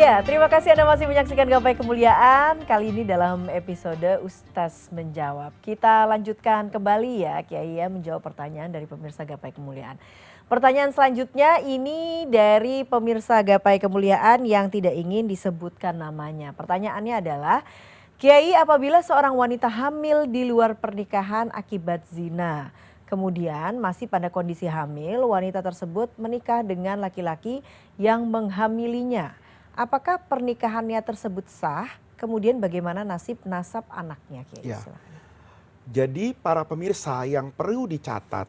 Ya, terima kasih Anda masih menyaksikan Gapai Kemuliaan. Kali ini dalam episode Ustaz Menjawab. Kita lanjutkan kembali ya Kiai ya menjawab pertanyaan dari pemirsa Gapai Kemuliaan. Pertanyaan selanjutnya ini dari pemirsa Gapai Kemuliaan yang tidak ingin disebutkan namanya. Pertanyaannya adalah, Kiai, apabila seorang wanita hamil di luar pernikahan akibat zina, kemudian masih pada kondisi hamil, wanita tersebut menikah dengan laki-laki yang menghamilinya. Apakah pernikahannya tersebut sah? Kemudian bagaimana nasab anaknya, Kiai? Ya, jadi para pemirsa yang perlu dicatat,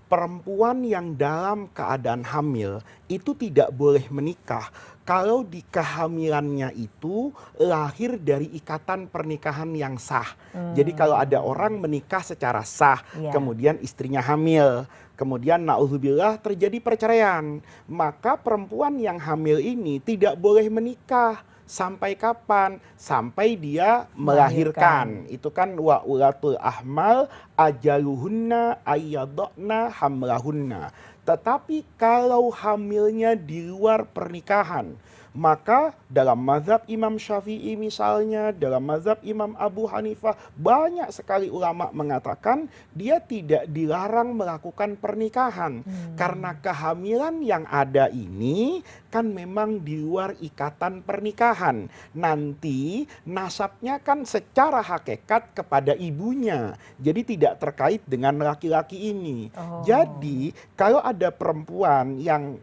perempuan yang dalam keadaan hamil itu tidak boleh menikah kalau di kehamilannya itu lahir dari ikatan pernikahan yang sah. Jadi kalau ada orang menikah secara sah, Ya. kemudian istrinya hamil, kemudian naudzubillah terjadi perceraian, maka perempuan yang hamil ini tidak boleh menikah. Sampai kapan? Sampai dia melahirkan. Itu kan wa ulatul ahmal ajaluhunna ayyadna hamlahunna. Tetapi kalau hamilnya di luar pernikahan, maka dalam mazhab Imam Syafi'i misalnya, dalam mazhab Imam Abu Hanifah, banyak sekali ulama mengatakan dia tidak dilarang melakukan pernikahan. Karena kehamilan yang ada ini kan memang di luar ikatan pernikahan. Nanti nasabnya kan secara hakikat kepada ibunya. Jadi tidak terkait dengan laki-laki ini. Jadi kalau ada perempuan yang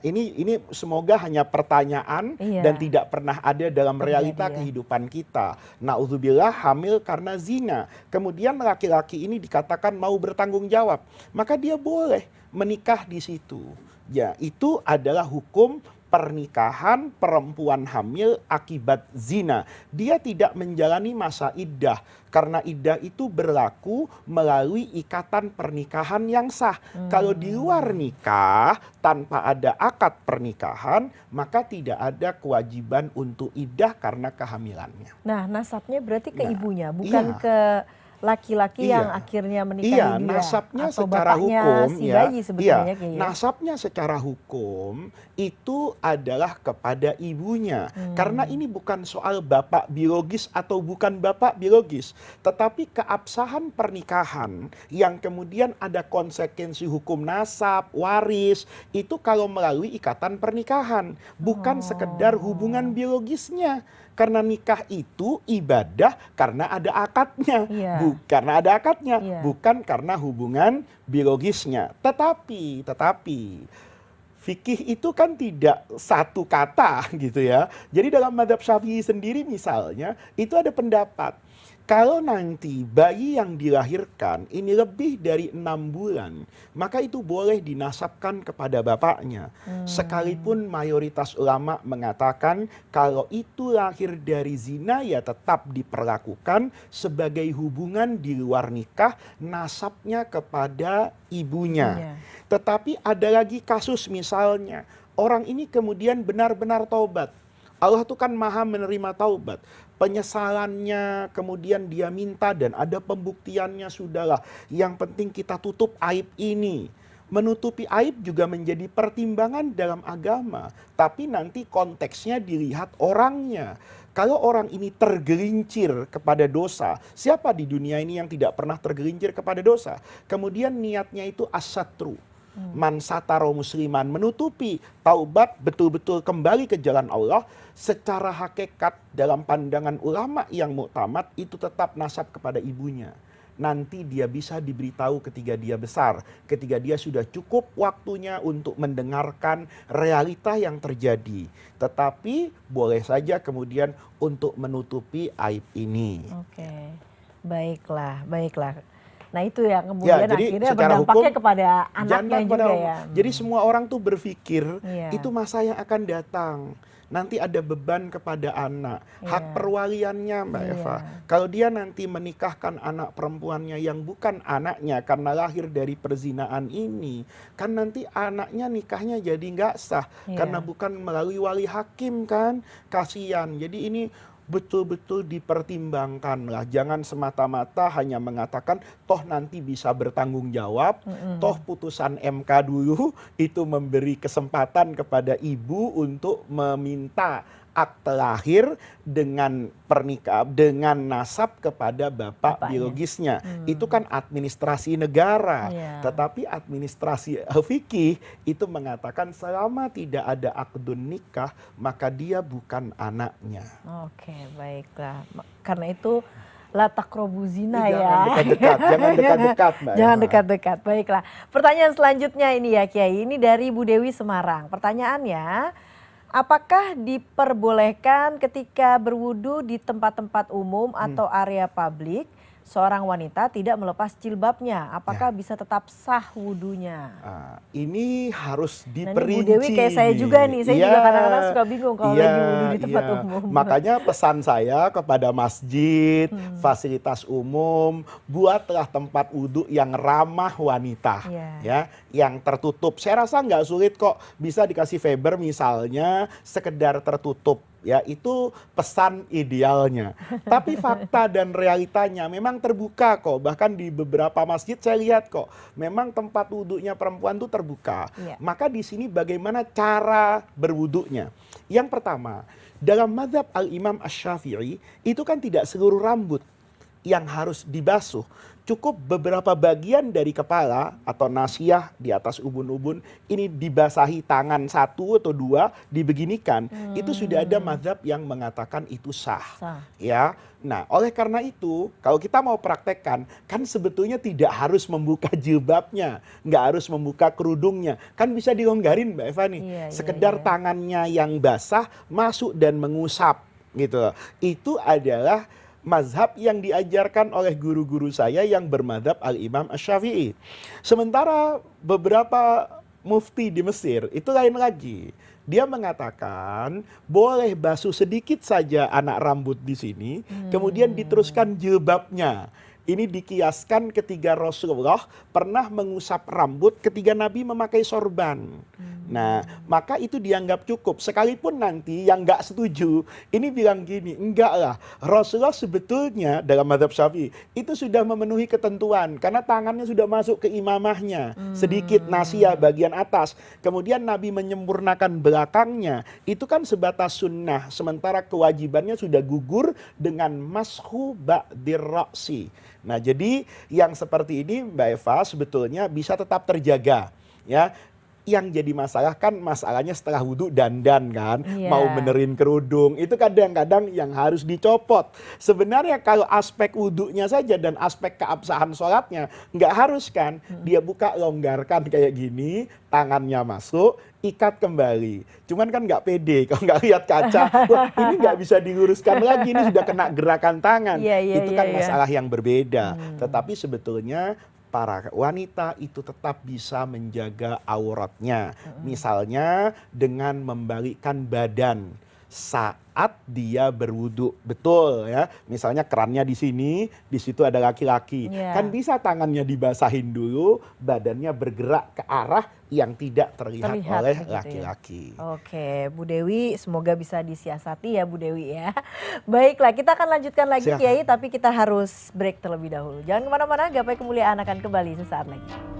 ini semoga hanya pertanyaan dan tidak pernah ada dalam realita kehidupan kita. Nauzubillah hamil karena zina. Kemudian laki-laki ini dikatakan mau bertanggung jawab, maka dia boleh menikah di situ. Ya, itu adalah hukum pernikahan perempuan hamil akibat zina. Dia tidak menjalani masa iddah karena iddah itu berlaku melalui ikatan pernikahan yang sah. Kalau di luar nikah tanpa ada akad pernikahan, maka tidak ada kewajiban untuk iddah karena kehamilannya. Nah, nasabnya berarti ke ibunya, bukan ke laki-laki yang akhirnya menikahi dia. Nasabnya atau secara bapaknya hukum si bayi sebetulnya kayaknya. nasabnya secara hukum itu adalah kepada ibunya. Karena ini bukan soal bapak biologis atau bukan bapak biologis, tetapi keabsahan pernikahan yang kemudian ada konsekuensi hukum nasab, waris, itu kalau melalui ikatan pernikahan, bukan sekedar hubungan biologisnya. Karena nikah itu ibadah karena ada akadnya, karena ada akadnya, bukan karena hubungan biologisnya. Tetapi fikih itu kan tidak satu kata gitu ya. Jadi dalam mazhab Syafi'i sendiri misalnya itu ada pendapat, kalau nanti bayi yang dilahirkan ini lebih dari 6 bulan, maka itu boleh dinasabkan kepada bapaknya. Sekalipun mayoritas ulama mengatakan kalau itu lahir dari zina ya tetap diperlakukan sebagai hubungan di luar nikah, nasabnya kepada ibunya. Tetapi ada lagi kasus misalnya, orang ini kemudian benar-benar taubat. Allah itu kan maha menerima taubat. Penyesalannya kemudian dia minta dan ada pembuktiannya, sudahlah. Yang penting kita tutup aib ini. Menutupi aib juga menjadi pertimbangan dalam agama. Tapi nanti konteksnya dilihat orangnya. Kalau orang ini tergelincir kepada dosa, siapa di dunia ini yang tidak pernah tergelincir kepada dosa? Kemudian niatnya itu as-satru. Man sataro musliman, menutupi, taubat, betul-betul kembali ke jalan Allah. Secara hakikat dalam pandangan ulama yang muktamad itu tetap nasab kepada ibunya. Nanti dia bisa diberitahu ketika dia besar, ketika dia sudah cukup waktunya untuk mendengarkan realita yang terjadi. Tetapi boleh saja kemudian untuk menutupi aib ini. Oke, baiklah. Nah itu yang kemudian jadi akhirnya secara berdampaknya hukum, kepada anaknya juga ya. Jadi semua orang tuh berpikir itu masa yang akan datang. Nanti ada beban kepada anak. Hak perwaliannya Mbak Eva. Kalau dia nanti menikahkan anak perempuannya yang bukan anaknya karena lahir dari perzinaan ini, kan nanti anaknya nikahnya jadi nggak sah. Karena bukan melalui wali hakim kan. Kasihan. Jadi ini betul-betul dipertimbangkan lah. Jangan semata-mata hanya mengatakan toh nanti bisa bertanggung jawab, toh putusan MK dulu itu memberi kesempatan kepada ibu untuk meminta akte lahir dengan pernikahan dengan nasab kepada bapak Bapaknya. biologisnya. Itu kan administrasi negara. Iya. Tetapi administrasi fikih itu mengatakan selama tidak ada akdun nikah maka dia bukan anaknya. Oke, baiklah. Karena itu la taqrabu zina Jangan ya. dekat-dekat, jangan dekat-dekat, Mbak Jangan Emma. dekat-dekat. Baiklah. Pertanyaan selanjutnya ini ya Kiai. Ini dari Bu Dewi Semarang. Pertanyaannya, apakah diperbolehkan ketika berwudu di tempat-tempat umum atau area publik seorang wanita tidak melepas jilbabnya? Apakah bisa tetap sah wudunya? Ini harus Nah, ini diperinci. Bu Dewi kayak saya juga nih. Saya juga kadang-kadang suka bingung kalau Iya, lagi wudu di tempat iya. umum. Makanya pesan saya kepada masjid, fasilitas umum, buatlah tempat wudhu yang ramah wanita, Iya. ya, yang tertutup. Saya rasa nggak sulit kok, bisa dikasih fiber misalnya, sekedar tertutup. Ya, itu pesan idealnya. Tapi fakta dan realitanya memang terbuka kok. Bahkan di beberapa masjid saya lihat kok, memang tempat wudhunya perempuan itu terbuka. Iya. Maka di sini bagaimana cara berwudhunya? Yang pertama, dalam mazhab Al-Imam Asy-Syafi'i itu kan tidak seluruh rambut yang harus dibasuh. Cukup beberapa bagian dari kepala atau nasiyah di atas ubun-ubun ini dibasahi tangan satu atau dua, dibeginikan. Itu sudah ada mazhab yang mengatakan itu sah. Sah. Ya. Nah, oleh karena itu, kalau kita mau praktekkan, kan sebetulnya tidak harus membuka jilbabnya, nggak harus membuka kerudungnya. Kan bisa dilonggarin Mbak Eva nih. Iya, Sekedar iya. tangannya yang basah masuk dan mengusap gitu. Itu adalah mazhab yang diajarkan oleh guru-guru saya yang bermadzhab Al-Imam Asy-Syafi'i. Sementara beberapa mufti di Mesir itu lain lagi. Dia mengatakan boleh basuh sedikit saja anak rambut di sini, kemudian diteruskan jilbabnya. Ini dikiaskan ketika Rasulullah pernah mengusap rambut ketika Nabi memakai sorban. Nah, maka itu dianggap cukup. Sekalipun nanti yang nggak setuju, ini bilang gini, enggak lah. Rasulullah sebetulnya dalam mazhab Syafi'i itu sudah memenuhi ketentuan. Karena tangannya sudah masuk ke imamahnya. Sedikit nasiyah bagian atas. Kemudian Nabi menyempurnakan belakangnya. Itu kan sebatas sunnah. Sementara kewajibannya sudah gugur dengan mashu ba'dir ra'si. Nah, jadi yang seperti ini Mbak Eva sebetulnya bisa tetap terjaga. Ya, yang jadi masalah kan masalahnya setelah wudhu dandan kan, Iya. mau benerin kerudung, itu kadang-kadang yang harus dicopot. Sebenarnya kalau aspek wudhunya saja dan aspek keabsahan sholatnya nggak harus kan, dia buka longgarkan kayak gini, tangannya masuk, ikat kembali. Cuman kan nggak pede kalau nggak lihat kaca, wah ini nggak bisa diluruskan lagi, ini sudah kena gerakan tangan. Iya, iya, Itu iya, kan iya. masalah yang berbeda. Tetapi sebetulnya para wanita itu tetap bisa menjaga auratnya. Misalnya dengan membalikkan badan saat dia berwudu. Betul ya. Misalnya kerannya di sini, di situ ada laki-laki. Iya. Kan bisa tangannya dibasahin dulu, badannya bergerak ke arah yang tidak terlihat oleh begitu ya. laki-laki. Oke, Bu Dewi semoga bisa disiasati ya Bu Dewi ya. Baiklah, kita akan lanjutkan lagi Silakan. Kiai, tapi kita harus break terlebih dahulu. Jangan kemana-mana, Gapai Kemuliaan akan kembali sesaat lagi.